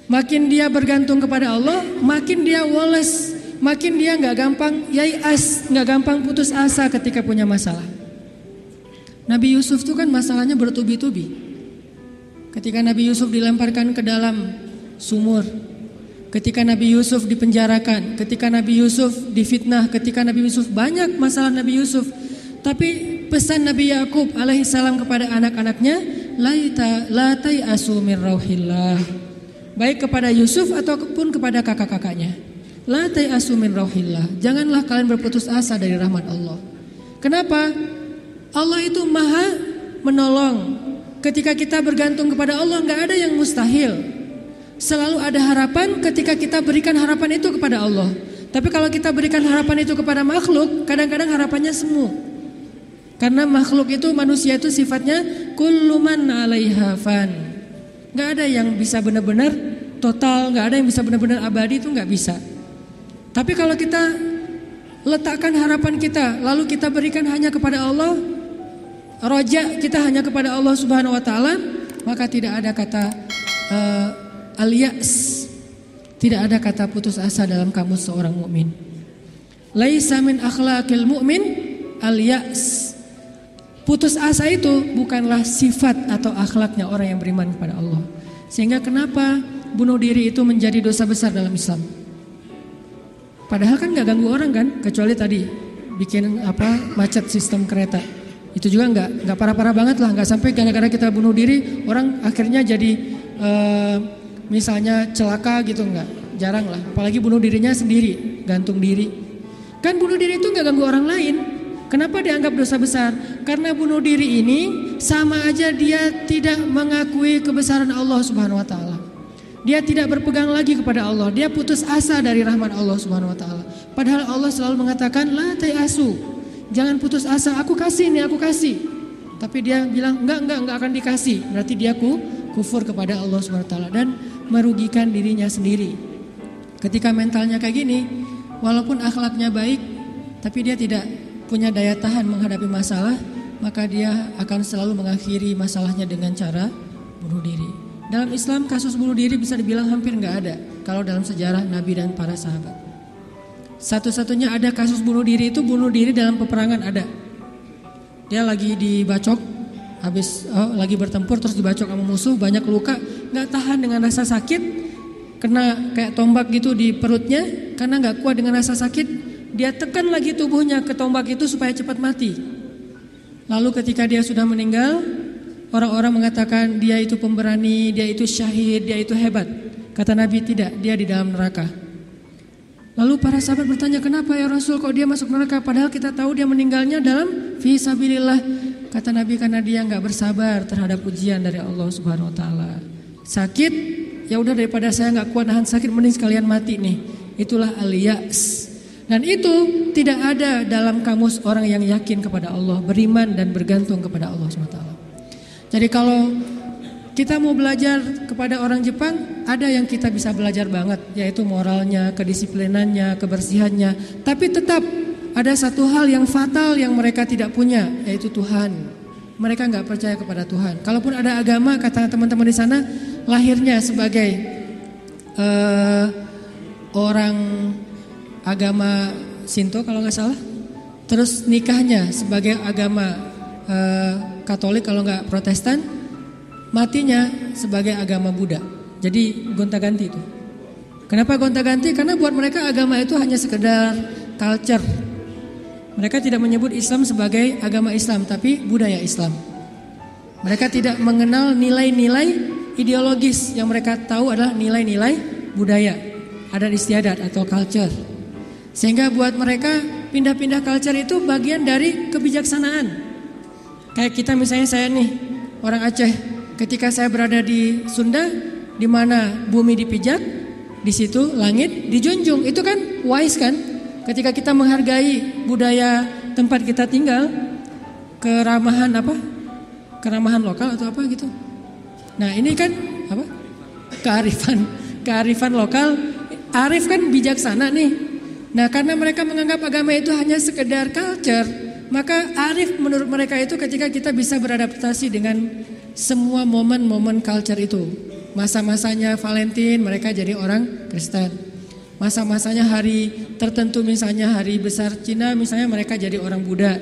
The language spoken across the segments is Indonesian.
Makin dia bergantung kepada Allah, makin dia woles, makin dia nggak gampang yai'as, nggak gampang putus asa ketika punya masalah. Nabi Yusuf itu kan masalahnya bertubi-tubi. Ketika Nabi Yusuf dilemparkan ke dalam sumur, ketika Nabi Yusuf dipenjarakan, ketika Nabi Yusuf difitnah, ketika Nabi Yusuf banyak masalah Nabi Yusuf. Tapi pesan Nabi Yakub alaihissalam kepada anak-anaknya, la tai'asu min rauhillah. Baik kepada Yusuf ataupun kepada kakak-kakaknya. La tai'asu min rauhillah. Janganlah kalian berputus asa dari rahmat Allah. Kenapa? Allah itu maha menolong. Ketika kita bergantung kepada Allah, gak ada yang mustahil. Selalu ada harapan ketika kita berikan harapan itu kepada Allah. Tapi kalau kita berikan harapan itu kepada makhluk, kadang-kadang harapannya semu. Karena makhluk itu, manusia itu sifatnya kullu man 'alaiha fan. Gak ada yang bisa benar-benar total, gak ada yang bisa benar-benar abadi, itu gak bisa. Tapi kalau kita letakkan harapan kita, lalu kita berikan hanya kepada Allah, roja kita hanya kepada Allah Subhanahu wa taala, maka tidak ada kata al-ya's, tidak ada kata putus asa dalam kamus seorang mukmin. Laisa min akhlaqil mu'min al-ya's. Putus asa itu bukanlah sifat atau akhlaknya orang yang beriman kepada Allah. Sehingga kenapa bunuh diri itu menjadi dosa besar dalam Islam? Padahal kan gak ganggu orang kan, kecuali tadi bikin macet sistem kereta. Itu juga nggak parah-parah banget lah, nggak sampai gara-gara kita bunuh diri orang akhirnya jadi misalnya celaka gitu, nggak, jarang lah. Apalagi bunuh dirinya sendiri, gantung diri. Kan bunuh diri itu nggak ganggu orang lain. Kenapa dianggap dosa besar? Karena bunuh diri ini sama aja dia tidak mengakui kebesaran Allah Subhanahu Wa Taala. Dia tidak berpegang lagi kepada Allah. Dia putus asa dari rahmat Allah Subhanahu Wa Taala. Padahal Allah selalu mengatakan la tai'asu. Jangan putus asa, aku kasih nih, aku kasih. Tapi dia bilang enggak akan dikasih. Berarti dia kufur kepada Allah Subhanahu Wa Taala dan merugikan dirinya sendiri. Ketika mentalnya kayak gini, walaupun akhlaknya baik, tapi dia tidak punya daya tahan menghadapi masalah, maka dia akan selalu mengakhiri masalahnya dengan cara bunuh diri. Dalam Islam kasus bunuh diri bisa dibilang hampir nggak ada kalau dalam sejarah Nabi dan para sahabat. Satu-satunya ada kasus bunuh diri itu bunuh diri dalam peperangan ada. Dia lagi dibacok, lagi bertempur terus dibacok sama musuh, banyak luka, nggak tahan dengan rasa sakit, kena kayak tombak gitu di perutnya, karena nggak kuat dengan rasa sakit. Dia tekan lagi tubuhnya ke tombak itu supaya cepat mati. Lalu ketika dia sudah meninggal, orang-orang mengatakan dia itu pemberani, dia itu syahid, dia itu hebat. Kata Nabi tidak, dia di dalam neraka. Lalu para sahabat bertanya, kenapa ya Rasul kok dia masuk neraka? Padahal kita tahu dia meninggalnya dalam fisabilillah. Kata Nabi karena dia nggak bersabar terhadap ujian dari Allah Subhanahu Wa Taala. Sakit, ya udah daripada saya nggak kuat nahan sakit, mending sekalian mati nih. Itulah al-ya's. Dan itu tidak ada dalam kamus orang yang yakin kepada Allah, beriman dan bergantung kepada Allah SWT. Jadi kalau kita mau belajar kepada orang Jepang, ada yang kita bisa belajar banget, yaitu moralnya, kedisiplinannya, kebersihannya. Tapi tetap ada satu hal yang fatal yang mereka tidak punya, yaitu Tuhan. Mereka nggak percaya kepada Tuhan. Kalaupun ada agama, kata teman-teman di sana, lahirnya sebagai orang agama Shinto kalau nggak salah, terus nikahnya sebagai agama Katolik kalau nggak Protestan, matinya sebagai agama Buddha. Jadi gonta-ganti itu. Kenapa gonta-ganti? Karena buat mereka agama itu hanya sekedar culture. Mereka tidak menyebut Islam sebagai agama Islam, tapi budaya Islam. Mereka tidak mengenal nilai-nilai ideologis, yang mereka tahu adalah nilai-nilai budaya, adat istiadat atau culture. Sehingga buat mereka pindah-pindah culture itu bagian dari kebijaksanaan. Kayak kita misalnya, saya nih orang Aceh, ketika saya berada di Sunda, di mana bumi dipijak, di situ langit dijunjung. Itu kan wise kan? Ketika kita menghargai budaya tempat kita tinggal, keramahan lokal atau apa gitu. Nah ini kan apa? Kearifan lokal. Arif kan bijaksana nih. Nah karena mereka menganggap agama itu hanya sekedar culture, maka arif menurut mereka itu ketika kita bisa beradaptasi dengan semua momen-momen culture itu. Masa-masanya Valentine mereka jadi orang Kristen. Masa-masanya hari tertentu misalnya hari besar Cina misalnya mereka jadi orang Buddha.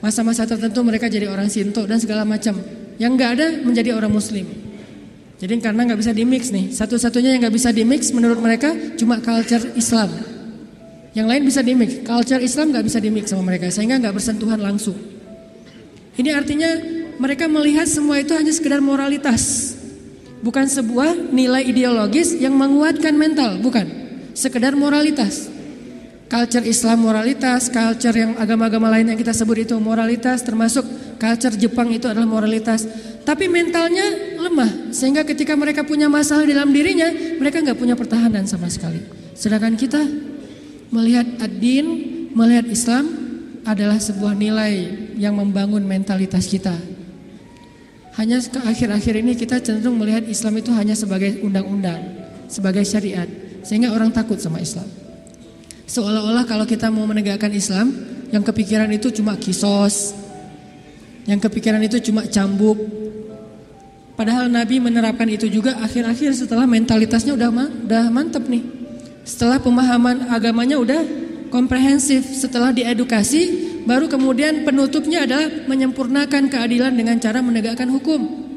Masa-masa tertentu mereka jadi orang Shinto dan segala macam. Yang nggak ada menjadi orang Muslim. Jadi karena nggak bisa dimix nih. Satu-satunya yang nggak bisa dimix menurut mereka cuma culture Islam. Yang lain bisa dimix. Culture Islam nggak bisa dimix sama mereka sehingga nggak bersentuhan langsung. Ini artinya mereka melihat semua itu hanya sekedar moralitas. Bukan sebuah nilai ideologis yang menguatkan mental, bukan. Sekedar moralitas. Culture Islam moralitas, culture yang agama-agama lain yang kita sebut itu moralitas, termasuk culture Jepang itu adalah moralitas. Tapi mentalnya lemah, sehingga ketika mereka punya masalah di dalam dirinya, mereka nggak punya pertahanan sama sekali. Sedangkan kita melihat ad-din, melihat Islam adalah sebuah nilai yang membangun mentalitas kita. Hanya ke akhir-akhir ini kita cenderung melihat Islam itu hanya sebagai undang-undang, sebagai syariat, sehingga orang takut sama Islam. Seolah-olah kalau kita mau menegakkan Islam, yang kepikiran itu cuma kisos, yang kepikiran itu cuma cambuk. Padahal Nabi menerapkan itu juga akhir-akhir setelah mentalitasnya udah mantep nih. Setelah pemahaman agamanya udah komprehensif, setelah diedukasi, baru kemudian penutupnya adalah menyempurnakan keadilan dengan cara menegakkan hukum.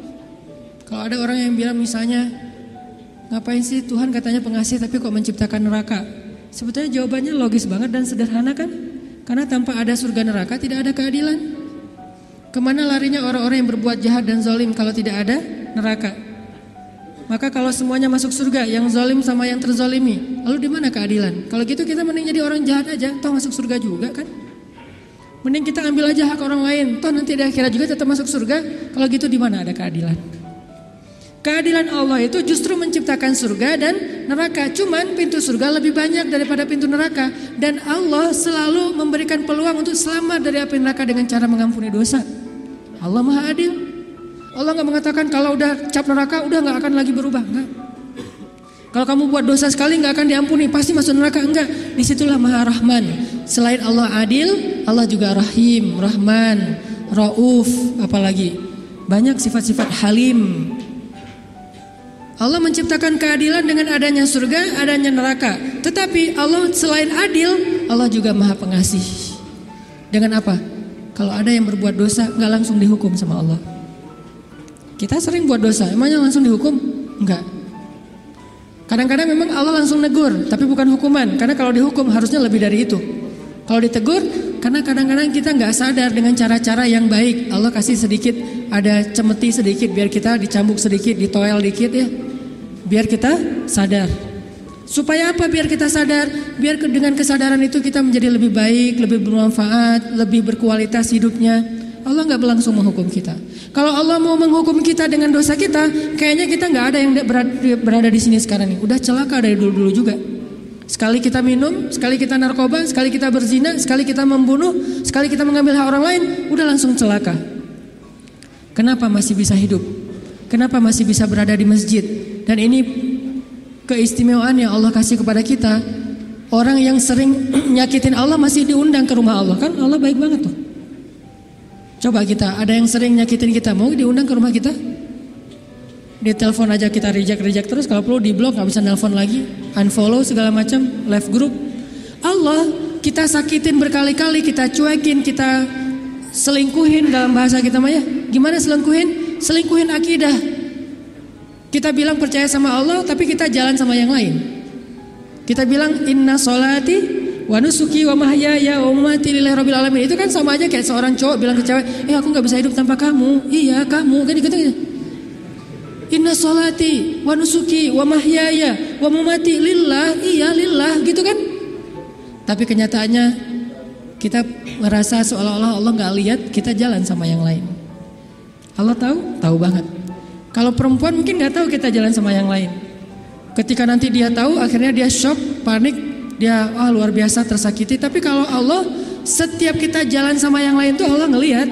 Kalau ada orang yang bilang misalnya, ngapain sih Tuhan katanya pengasih tapi kok menciptakan neraka? Sebetulnya jawabannya logis banget dan sederhana kan? Karena tanpa ada surga neraka tidak ada keadilan. Kemana larinya orang-orang yang berbuat jahat dan zalim kalau tidak ada neraka? Maka kalau semuanya masuk surga, yang zalim sama yang terzalimi, lalu di mana keadilan? Kalau gitu kita mending jadi orang jahat aja, toh masuk surga juga kan? Mending kita ambil aja hak orang lain, toh nanti di akhirat juga tetap masuk surga. Kalau gitu di mana ada keadilan? Keadilan Allah itu justru menciptakan surga dan neraka. Cuman pintu surga lebih banyak daripada pintu neraka. Dan Allah selalu memberikan peluang untuk selamat dari api neraka dengan cara mengampuni dosa. Allah Maha Adil. Allah gak mengatakan kalau udah cap neraka udah gak akan lagi berubah. Enggak. Kalau kamu buat dosa sekali gak akan diampuni, pasti masuk neraka. Enggak. Disitulah Maha Rahman. Selain Allah adil, Allah juga Rahim, Rahman, Rauf, apalagi banyak sifat-sifat Halim. Allah menciptakan keadilan dengan adanya surga, adanya neraka. Tetapi Allah selain adil, Allah juga Maha Pengasih. Dengan apa? Kalau ada yang berbuat dosa gak langsung dihukum sama Allah. Kita sering buat dosa, emangnya langsung dihukum? Enggak. Kadang-kadang memang Allah langsung negur, tapi bukan hukuman. Karena kalau dihukum harusnya lebih dari itu. Kalau ditegur, karena kadang-kadang kita gak sadar dengan cara-cara yang baik. Allah kasih sedikit, ada cemeti sedikit biar kita dicambuk sedikit, ditoel dikit ya. Biar kita sadar. Supaya apa biar kita sadar? Biar dengan kesadaran itu kita menjadi lebih baik, lebih bermanfaat, lebih berkualitas hidupnya. Allah gak langsung menghukum kita. Kalau Allah mau menghukum kita dengan dosa kita, kayaknya kita gak ada yang berada di sini sekarang nih. Udah celaka dari dulu-dulu juga. Sekali kita minum, sekali kita narkoba, sekali kita berzina, sekali kita membunuh, sekali kita mengambil hak orang lain, udah langsung celaka. Kenapa masih bisa hidup? Kenapa masih bisa berada di masjid? Dan ini keistimewaan yang Allah kasih kepada kita. Orang yang sering nyakitin Allah masih diundang ke rumah Allah. Kan Allah baik banget tuh. Coba kita, ada yang sering nyakitin kita, mau diundang ke rumah kita? Di telepon aja kita reject terus, kalau perlu di blok, gak bisa nelpon lagi, unfollow segala macam, left group. Allah kita sakitin berkali-kali, kita cuekin, kita selingkuhin dalam bahasa kita mah ya. Gimana selingkuhin? Selingkuhin akidah. Kita bilang percaya sama Allah, tapi kita jalan sama yang lain. Kita bilang inna sholati wa nusuki wa mahyaya wa mamati lillahi rabbil alamin. Itu kan sama aja kayak seorang cowok bilang ke cewek, aku gak bisa hidup tanpa kamu. Iya kamu, kan gitu. Inna sholati wa nusuki wa mahyaya wa mamati lillah. Iya lillah gitu kan. Tapi kenyataannya kita merasa seolah-olah Allah gak lihat, kita jalan sama yang lain. Allah tahu? Tahu banget. Kalau perempuan mungkin gak tahu kita jalan sama yang lain. Ketika nanti dia tahu, akhirnya dia shock, panik, dia luar biasa tersakiti. Tapi kalau Allah, setiap kita jalan sama yang lain tuh Allah ngelihat.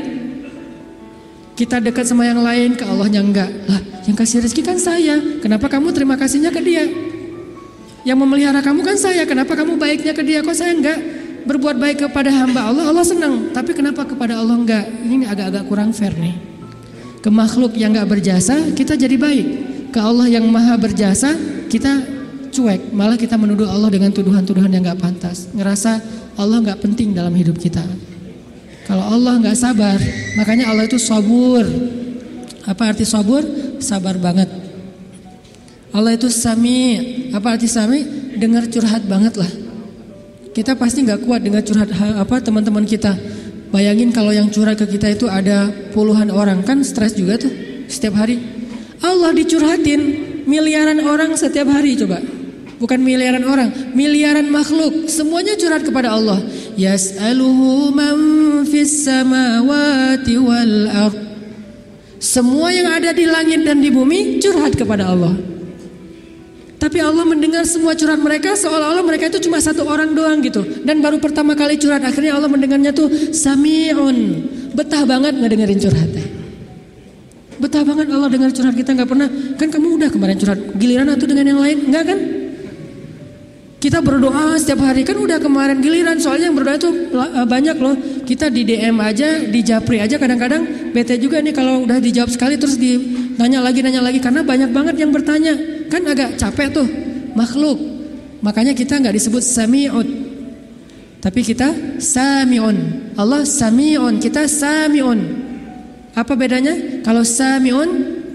Kita dekat sama yang lain, ke Allahnya enggak. Lah, yang kasih rezeki kan saya. Kenapa kamu terima kasihnya ke dia? Yang memelihara kamu kan saya. Kenapa kamu baiknya ke dia? Kok saya enggak berbuat baik kepada hamba Allah? Allah senang. Tapi kenapa kepada Allah enggak? Ini agak-agak kurang fair nih. Ke makhluk yang enggak berjasa, kita jadi baik. ke Allah yang maha berjasa, kita cuek, malah kita menuduh Allah dengan tuduhan-tuduhan yang gak pantas, ngerasa Allah gak penting dalam hidup kita. Kalau Allah gak sabar, makanya Allah itu sabur. Apa arti sabur? Sabar banget. Allah itu sami. Apa arti sami? Dengar curhat banget lah. Kita pasti gak kuat dengar curhat teman-teman kita. Bayangin kalau yang curhat ke kita itu ada puluhan orang, kan stres juga tuh setiap hari. Allah dicurhatin miliaran orang setiap hari, coba. Bukan miliaran orang, miliaran makhluk, semuanya curhat kepada Allah. Yas'aluhu man fis samawati wal ard. Semua yang ada di langit dan di bumi curhat kepada Allah. Tapi Allah mendengar semua curhat mereka seolah-olah mereka itu cuma satu orang doang gitu. Dan baru pertama kali curhat, akhirnya Allah mendengarnya tuh sami'un. Betah banget ngedengerin curhatnya. Betah banget Allah dengar curhat kita, gak pernah. Kan kamu udah kemarin curhat, giliran atau dengan yang lain? Enggak kan? Kita berdoa setiap hari, kan udah kemarin giliran. Soalnya yang berdoa itu banyak loh. Kita di DM aja, di japri aja kadang-kadang bete juga nih kalau udah dijawab sekali terus nanya lagi. Karena banyak banget yang bertanya. Kan agak capek tuh makhluk. Makanya kita gak disebut sami'un, tapi kita sami'un. Allah sami'un, kita sami'un. Apa bedanya? Kalau sami'un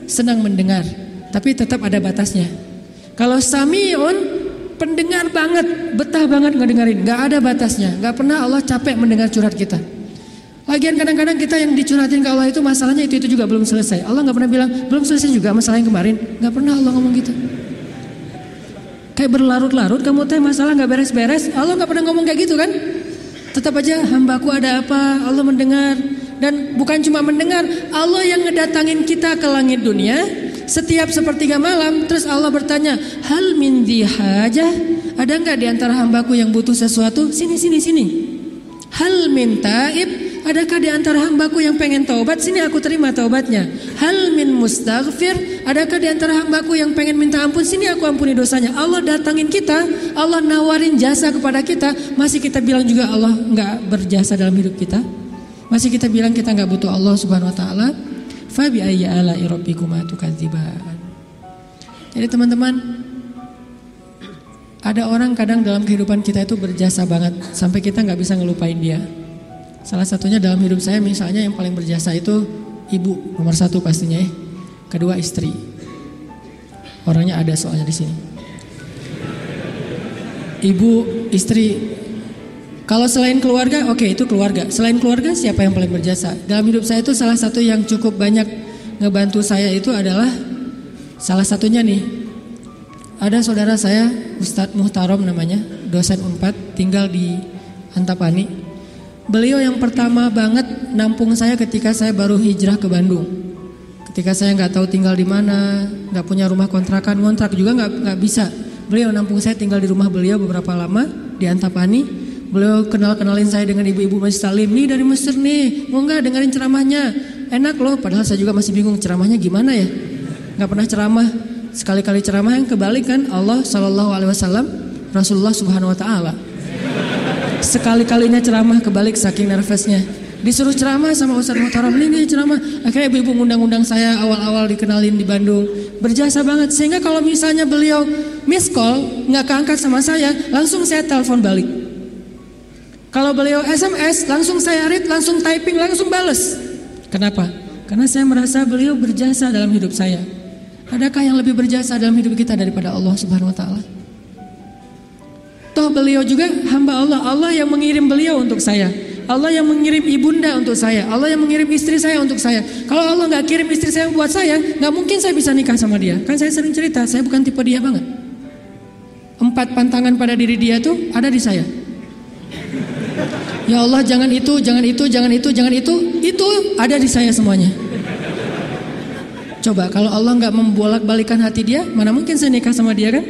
senang mendengar, tapi tetap ada batasnya. Kalau sami'un pendengar banget, betah banget ngedengerin, gak ada batasnya. Gak pernah Allah capek mendengar curhat kita. Lagian kadang-kadang kita yang dicurhatin ke Allah itu masalahnya itu juga belum selesai. Allah gak pernah bilang belum selesai juga masalah yang kemarin. Gak pernah Allah ngomong gitu. Kayak berlarut-larut kamu teh masalah gak beres-beres. Allah gak pernah ngomong kayak gitu kan. Tetap aja hambaku ada apa, Allah mendengar. Dan bukan cuma mendengar, Allah yang ngedatangin kita ke langit dunia setiap sepertiga malam. Terus Allah bertanya, hal min dhi hajah, ada gak diantara hambaku yang butuh sesuatu? Sini. Hal min taib, adakah di antara hambaku yang pengen taubat? Sini aku terima taubatnya. Hal min mustaghfir, adakah di antara hambaku yang pengen minta ampun? Sini aku ampuni dosanya. Allah datangin kita, Allah nawarin jasa kepada kita. Masih kita bilang juga Allah gak berjasa dalam hidup kita? Masih kita bilang kita gak butuh Allah subhanahu wa ta'ala? Fa bi ayyi ala'i rabbikuma tukadziban. Jadi teman-teman, ada orang kadang dalam kehidupan kita itu berjasa banget sampai kita gak bisa ngelupain dia. Salah satunya dalam hidup saya misalnya yang paling berjasa itu ibu, nomor satu pastinya ya. Kedua istri. Orangnya ada soalnya di sini. Ibu, istri. Kalau selain keluarga, oke, itu keluarga. Selain keluarga siapa yang paling berjasa? Dalam hidup saya itu salah satu yang cukup banyak ngebantu saya itu adalah salah satunya nih. Ada saudara saya, Ustadz Muhtarom namanya, dosen Unpad, tinggal di Antapani. Beliau yang pertama banget nampung saya ketika saya baru hijrah ke Bandung. Ketika saya nggak tahu tinggal di mana, nggak punya rumah kontrakan, ngontrak juga nggak bisa. Beliau nampung saya tinggal di rumah beliau beberapa lama di Antapani. Beliau kenalin saya dengan ibu-ibu masjid Salim. Nih dari Mesir nih, mau nggak dengerin ceramahnya? Enak loh. Padahal saya juga masih bingung ceramahnya gimana ya. Nggak pernah ceramah. Sekali-kali ceramah yang kebalik kan Allah Shallallahu Alaihi Wasallam, Rasulullah Subhanahu Wa Taala. Sekali-kalinya ceramah kebalik saking nervousnya. Disuruh ceramah sama Ustadz Muhtaram, nih ceramah. Akhirnya ibu-ibu ngundang-undang saya awal-awal dikenalin di Bandung. Berjasa banget. Sehingga kalau misalnya beliau miss call nggak keangkat sama saya, langsung saya telepon balik. Kalau beliau SMS, langsung saya read, langsung typing, langsung bales. Kenapa? Karena saya merasa beliau berjasa dalam hidup saya. Adakah yang lebih berjasa dalam hidup kita daripada Allah Subhanahu Wa Taala? Toh beliau juga hamba Allah. Allah yang mengirim beliau untuk saya. Allah yang mengirim ibunda untuk saya. Allah yang mengirim istri saya untuk saya. Kalau Allah gak kirim istri saya buat saya, gak mungkin saya bisa nikah sama dia. Kan saya sering cerita, saya bukan tipe dia banget. 4 pantangan pada diri dia tuh ada di saya. Ya Allah, jangan itu, jangan itu, jangan itu, jangan itu. Itu ada di saya semuanya. Coba kalau Allah gak membolak-balikan hati dia, mana mungkin saya nikah sama dia kan?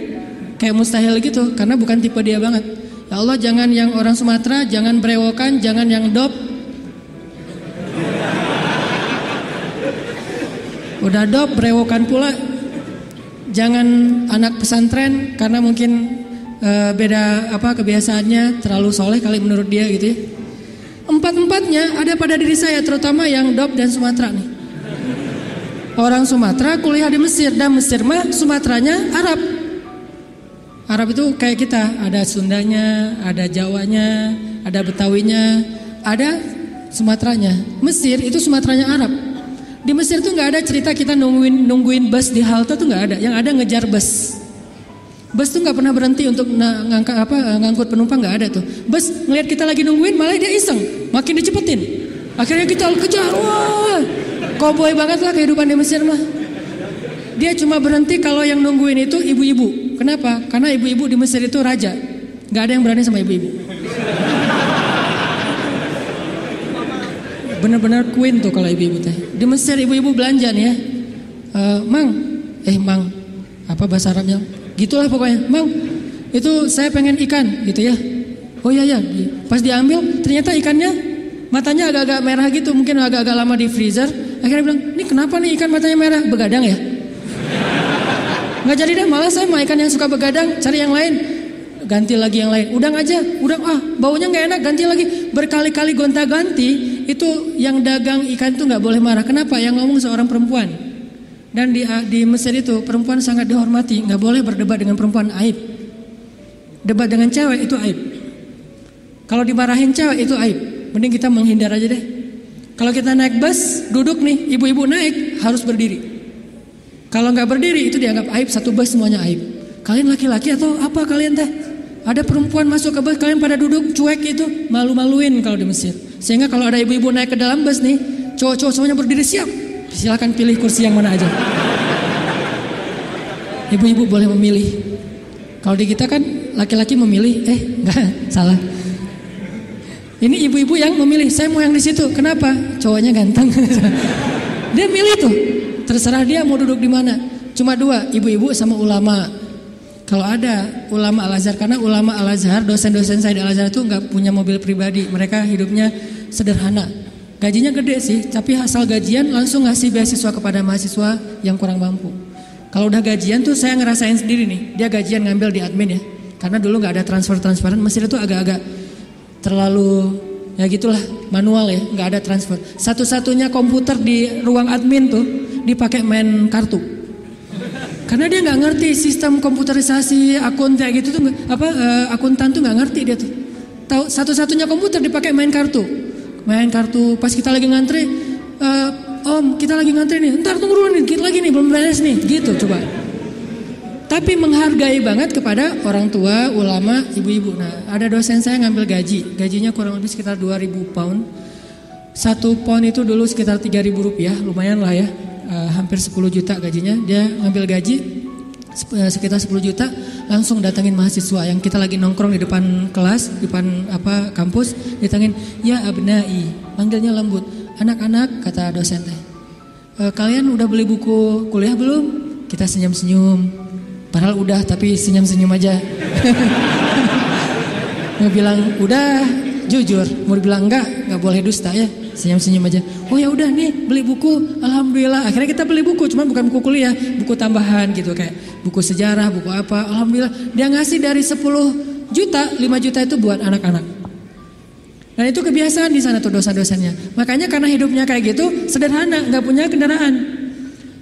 Kayak mustahil gitu, karena bukan tipe dia banget. Ya Allah, jangan yang orang Sumatera, jangan brewokan, jangan yang dop. Udah dop, brewokan pula. Jangan anak pesantren, karena mungkin beda kebiasaannya, terlalu soleh kali menurut dia gitu ya. 4-4-nya ada pada diri saya, terutama yang dop dan Sumatera nih. Orang Sumatera kuliah di Mesir, dan Mesir mah Sumateranya Arab. Arab itu kayak kita, ada Sundanya, ada Jawanya, ada Betawinya, ada Sumateranya. Mesir itu Sumateranya Arab. Di Mesir tuh nggak ada cerita kita nungguin bus di halte tuh nggak ada. Yang ada ngejar bus. Bus tuh nggak pernah berhenti untuk ngangkut penumpang, nggak ada tuh. Bus ngeliat kita lagi nungguin malah dia iseng, makin dicepetin. Akhirnya kita kejar, wah, koboi banget lah kehidupan di Mesir mah. Dia cuma berhenti kalau yang nungguin itu ibu-ibu. Kenapa? Karena ibu-ibu di Mesir itu raja. Nggak ada yang berani sama ibu-ibu. Bener-bener queen tuh kalau ibu-ibu teh. Di Mesir ibu-ibu belanja nih ya. Mang, apa bahasa Arabnya? Gitulah pokoknya. Mang, itu saya pengen ikan gitu ya. Oh iya. Pas diambil ternyata ikannya matanya agak-agak merah gitu. Mungkin agak-agak lama di freezer. Akhirnya bilang, ini kenapa nih ikan matanya merah? Begadang ya? Nggak jadi deh, malah saya mau ikan yang suka begadang. Cari yang lain. Ganti lagi yang lain. Udang aja, baunya nggak enak, ganti lagi. Berkali-kali gonta-ganti. Itu yang dagang ikan itu nggak boleh marah. Kenapa? Yang ngomong seorang perempuan. Dan di Mesir itu perempuan sangat dihormati. Nggak boleh berdebat dengan perempuan, aib. Debat dengan cewek itu aib. Kalau dimarahin cewek itu aib. Mending kita menghindar aja deh. Kalau kita naik bus, duduk nih, ibu-ibu naik harus berdiri. Kalau nggak berdiri itu dianggap aib. Satu bus semuanya aib. Kalian laki-laki atau apa kalian teh? Ada perempuan masuk ke bus, kalian pada duduk cuek itu, malu-maluin kalau di Mesir. Sehingga kalau ada ibu-ibu naik ke dalam bus nih, cowok-cowok semuanya berdiri siap. Silakan pilih kursi yang mana aja. Ibu-ibu boleh memilih. Kalau di kita kan laki-laki memilih, enggak, salah. Ini ibu-ibu yang memilih, saya mau yang di situ. Kenapa? Cowoknya ganteng. Dia milih tuh. Terserah dia mau duduk di mana. Cuma dua, ibu-ibu sama ulama. Kalau ada ulama Al-Azhar, karena ulama Al-Azhar, dosen-dosen saya di Al-Azhar itu nggak punya mobil pribadi, mereka hidupnya sederhana. Gajinya gede sih, tapi asal gajian langsung ngasih beasiswa kepada mahasiswa yang kurang mampu. Kalau udah gajian tuh saya ngerasain sendiri nih, dia gajian ngambil di admin ya, karena dulu nggak ada transferan. Mesir itu agak-agak terlalu ya gitulah, manual ya, nggak ada transfer. Satu-satunya komputer di ruang admin tuh dipakai main kartu. Karena dia nggak ngerti sistem komputerisasi akun kayak gitu tuh, akuntan tuh nggak ngerti dia tuh. Tahu satu-satunya komputer dipakai main kartu. Pas kita lagi ngantri, Om kita lagi ngantri nih, ntar tunggu dulu nih, dikit lagi nih belum beres nih, gitu coba. Tapi menghargai banget kepada orang tua, ulama, ibu-ibu. Nah ada dosen saya ngambil gajinya kurang lebih sekitar 2.000 pound. 1 pound itu dulu sekitar 3.000 rupiah, lumayan lah ya. Hampir 10 juta gajinya. Dia ngambil gaji sekitar 10 juta, langsung datangin mahasiswa yang kita lagi nongkrong di depan kelas, di depan kampus, datangin, ya abnai, manggilnya lembut, anak-anak, kata dosen teh. Kalian udah beli buku kuliah belum? Kita senyum-senyum, padahal udah, tapi senyum-senyum aja. Mau bilang udah, jujur. Mau bilang enggak boleh dusta ya. Senyum-senyum aja. Oh ya udah nih beli buku, alhamdulillah. Akhirnya kita beli buku, cuma bukan buku kuliah, buku tambahan gitu kayak buku sejarah, buku apa. Alhamdulillah dia ngasih dari 10 juta, 5 juta itu buat anak-anak. Dan itu kebiasaan di sana tuh dosen-dosennya. Makanya karena hidupnya kayak gitu, sederhana, nggak punya kendaraan.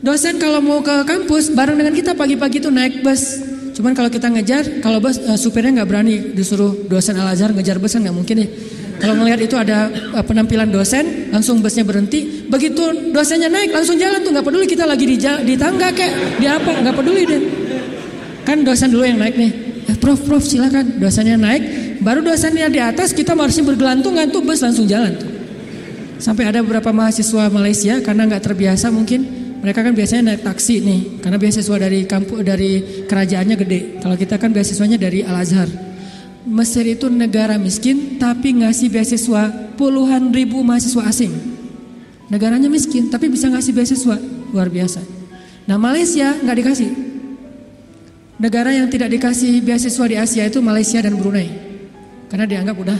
Dosen kalau mau ke kampus bareng dengan kita pagi-pagi tuh naik bus. Cuman kalau kita ngejar, kalau bus supirnya nggak berani disuruh dosen Al-Azhar ngejar bus kan nggak mungkin ya. Kalau ngelihat itu ada penampilan dosen, langsung busnya berhenti. Begitu dosennya naik, langsung jalan tuh, nggak peduli kita lagi di tangga kayak di apa, nggak peduli deh. Kan dosen dulu yang naik nih. Prof silakan. Dosennya naik, baru dosennya di atas, kita masih bergelantungan tuh, bus langsung jalan tuh. Sampai ada beberapa mahasiswa Malaysia karena nggak terbiasa mungkin, mereka kan biasanya naik taksi nih, karena beasiswa dari kerajaannya gede. Kalau kita kan beasiswanya dari Al-Azhar. Mesir itu negara miskin tapi ngasih beasiswa puluhan ribu mahasiswa asing. Negaranya miskin tapi bisa ngasih beasiswa, luar biasa. Nah Malaysia nggak dikasih. Negara yang tidak dikasih beasiswa di Asia itu Malaysia dan Brunei, karena dianggap udah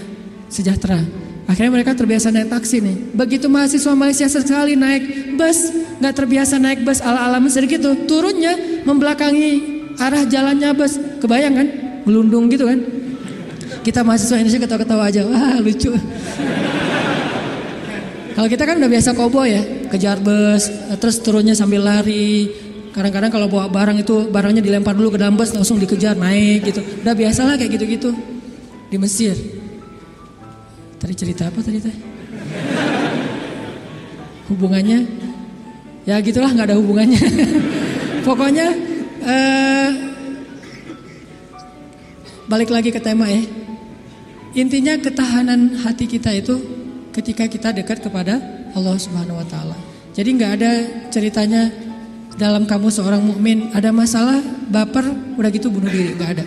sejahtera. Akhirnya mereka terbiasa naik taksi nih. Begitu mahasiswa Malaysia sekali naik bus, nggak terbiasa naik bus ala-ala Mesir gitu, turunnya membelakangi arah jalannya bus. Kebayang kan? Melundung gitu kan? Kita mahasiswa Indonesia ketawa-ketawa aja, wah lucu. Kalau kita kan udah biasa koboi ya, kejar bus, terus turunnya sambil lari. Kadang-kadang kalau bawa barang itu barangnya dilempar dulu ke dalam bus langsung dikejar naik gitu. Udah biasalah kayak gitu-gitu di Mesir. Tadi cerita apa tadi teh? Hubungannya? Ya gitulah, nggak ada hubungannya. Pokoknya balik lagi ke tema ya. Intinya ketahanan hati kita itu ketika kita dekat kepada Allah Subhanahu wa taala. Jadi nggak ada ceritanya dalam kamu seorang mukmin ada masalah, baper, udah gitu bunuh diri, nggak ada.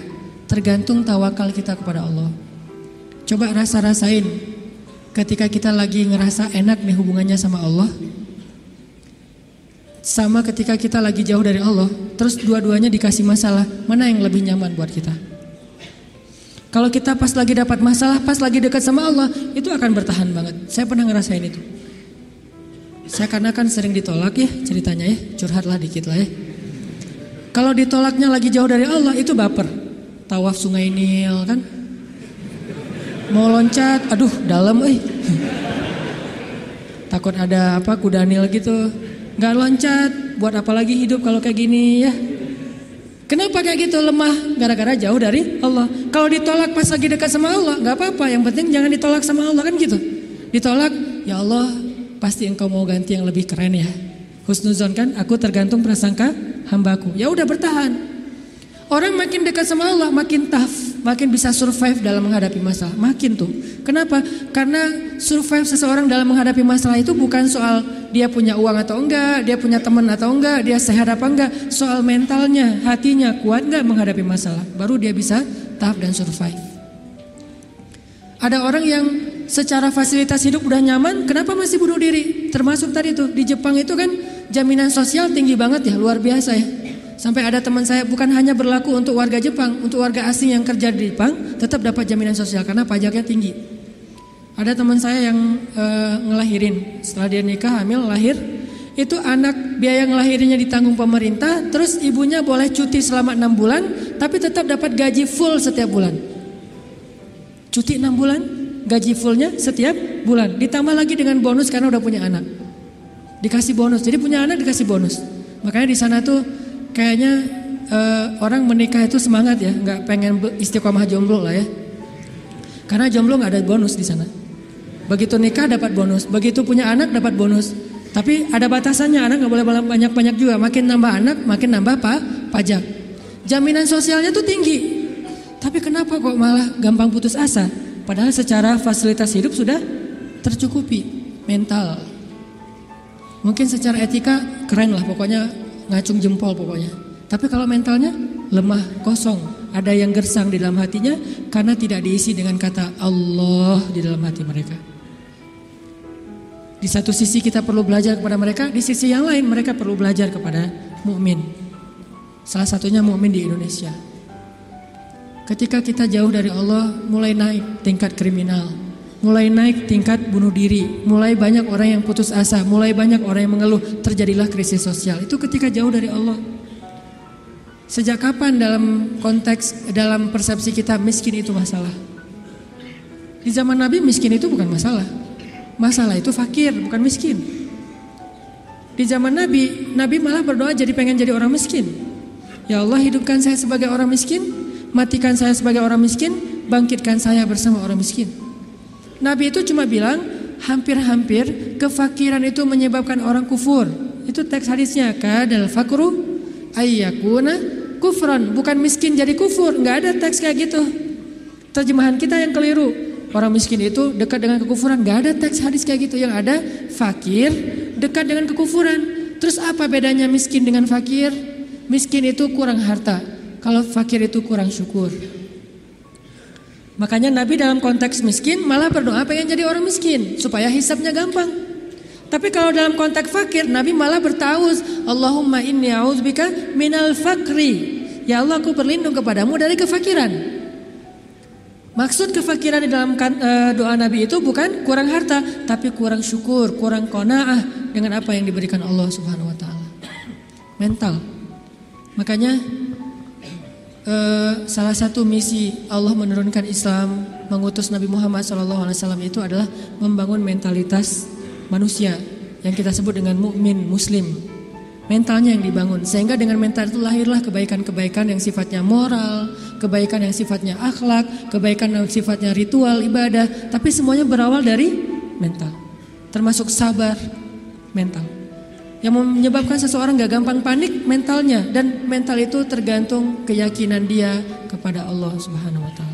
Tergantung tawakal kita kepada Allah. Coba rasain ketika kita lagi ngerasa enak nih hubungannya sama Allah, sama ketika kita lagi jauh dari Allah, terus dua-duanya dikasih masalah, mana yang lebih nyaman buat kita? Kalau kita pas lagi dapat masalah, pas lagi dekat sama Allah, itu akan bertahan banget. Saya pernah ngerasain itu. Saya karena kan sering ditolak ya ceritanya ya, curhatlah dikit lah ya. Kalau ditolaknya lagi jauh dari Allah, itu baper. Tawaf Sungai Nil kan, mau loncat, aduh dalam takut ada apa kuda Nil gitu, nggak loncat, buat apa lagi hidup kalau kayak gini ya. Kenapa kayak gitu? Lemah gara-gara jauh dari Allah. Kalau ditolak pas lagi dekat sama Allah, nggak apa-apa. Yang penting jangan ditolak sama Allah kan gitu. Ditolak, ya Allah, pasti Engkau mau ganti yang lebih keren ya. Husnuzon kan, aku tergantung prasangka hambaku. Ya udah bertahan. Orang makin dekat sama Allah, makin tough, makin bisa survive dalam menghadapi masalah. Makin tuh. Kenapa? Karena survive seseorang dalam menghadapi masalah itu bukan soal dia punya uang atau enggak, dia punya teman atau enggak, dia sehat apa enggak. Soal mentalnya, hatinya kuat enggak menghadapi masalah. Baru dia bisa tough dan survive. Ada orang yang secara fasilitas hidup udah nyaman, kenapa masih bunuh diri? Termasuk tadi tuh, di Jepang itu kan jaminan sosial tinggi banget ya, luar biasa ya. Sampai ada teman saya, bukan hanya berlaku untuk warga Jepang, untuk warga asing yang kerja di Jepang tetap dapat jaminan sosial karena pajaknya tinggi. Ada teman saya yang ngelahirin, setelah dia nikah hamil lahir, itu anak biaya ngelahirinya ditanggung pemerintah, terus ibunya boleh cuti selama 6 bulan, tapi tetap dapat gaji full setiap bulan. Cuti 6 bulan, gaji fullnya setiap bulan, ditambah lagi dengan bonus karena udah punya anak. Dikasih bonus, jadi punya anak dikasih bonus. Makanya di sana tuh kayaknya orang menikah itu semangat ya, nggak pengen istiqomah jomblo lah ya. Karena jomblo nggak ada bonus di sana. Begitu nikah dapat bonus, begitu punya anak dapat bonus. Tapi ada batasannya, anak nggak boleh banyak-banyak juga. Makin nambah anak, makin nambah pajak. Jaminan sosialnya tuh tinggi. Tapi kenapa kok malah gampang putus asa? Padahal secara fasilitas hidup sudah tercukupi. Mental, mungkin secara etika keren lah, pokoknya ngacung jempol pokoknya. Tapi kalau mentalnya lemah, kosong, ada yang gersang di dalam hatinya karena tidak diisi dengan kata Allah di dalam hati mereka. Di satu sisi kita perlu belajar kepada mereka, di sisi yang lain mereka perlu belajar kepada mukmin. Salah satunya mukmin di Indonesia. Ketika kita jauh dari Allah, mulai naik tingkat kriminal, mulai naik tingkat bunuh diri, mulai banyak orang yang putus asa, mulai banyak orang yang mengeluh, terjadilah krisis sosial. Itu ketika jauh dari Allah. Sejak kapan dalam konteks, dalam persepsi kita miskin itu masalah? Di zaman Nabi miskin itu bukan masalah. Masalah itu fakir, bukan miskin. Di zaman Nabi, Nabi malah berdoa jadi pengen jadi orang miskin. Ya Allah, hidupkan saya sebagai orang miskin, matikan saya sebagai orang miskin, bangkitkan saya bersama orang miskin. Nabi itu cuma bilang hampir-hampir kefakiran itu menyebabkan orang kufur. Itu teks hadisnya, kadal fakru ayyakuna kufran, bukan miskin jadi kufur. Nggak ada teks kayak gitu. Terjemahan kita yang keliru. Orang miskin itu dekat dengan kekufuran. Nggak ada teks hadis kayak gitu. Yang ada fakir dekat dengan kekufuran. Terus apa bedanya miskin dengan fakir? Miskin itu kurang harta, kalau fakir itu kurang syukur. Makanya Nabi dalam konteks miskin malah berdoa pengen jadi orang miskin supaya hisabnya gampang. Tapi kalau dalam konteks fakir, Nabi malah bertauz, Allahumma inni a'udzubika minal fakri. Ya Allah, aku berlindung kepadamu dari kefakiran. Maksud kefakiran di dalam doa Nabi itu bukan kurang harta, tapi kurang syukur, kurang qanaah dengan apa yang diberikan Allah Subhanahu wa taala. Mental. Makanya salah satu misi Allah menurunkan Islam, mengutus Nabi Muhammad SAW itu adalah membangun mentalitas manusia yang kita sebut dengan mukmin muslim. Mentalnya yang dibangun, sehingga dengan mental itu lahirlah kebaikan-kebaikan yang sifatnya moral, kebaikan yang sifatnya akhlak, kebaikan yang sifatnya ritual, ibadah. Tapi semuanya berawal dari mental, termasuk sabar mental. Yang menyebabkan seseorang gak gampang panik mentalnya, dan mental itu tergantung keyakinan dia kepada Allah Subhanahu wa Ta'ala.